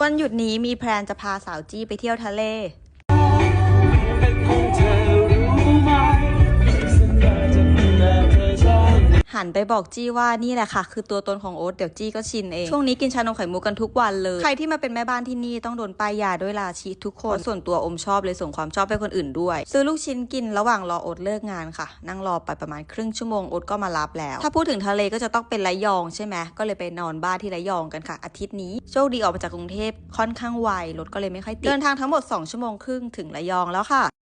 วันหยุดนี้มีแพลนจะพาสาวจี้ไปเที่ยวทะเลหันไปบอกจี้ว่านี่แหละค่ะคือตัวตนของโอ๊ตเดี๋ยวจี้ก็ชินเองช่วงนี้กินชานมไข่มุกกันทุกวันเลยใครที่มาเป็นแม่บ้านที่นี่ต้องโดนป้ายยาด้วยราชิทุกคนส่วนตัวอมชอบเลยส่งความชอบไปคนอื่นด้วยซื้อลูกชิ้นกินระหว่างรอโอ๊ตเลิกงานค่ะนั่งรอไปประมาณครึ่งชั่วโมงโอ๊ตก็มารับแล้วถ้าพูดถึงทะเลก็จะต้องเป็นระยองใช่ไหมก็เลยไปนอนบ้านที่ระยองกันค่ะอาทิตย์นี้โชคดีออกมาจากกรุงเทพค่อนข้างไวรถก็เลยไม่ค่อยติดเดินทางทั้งหมด2 ชั่วโมงครึ่งถึงระยองแล้วค่ะ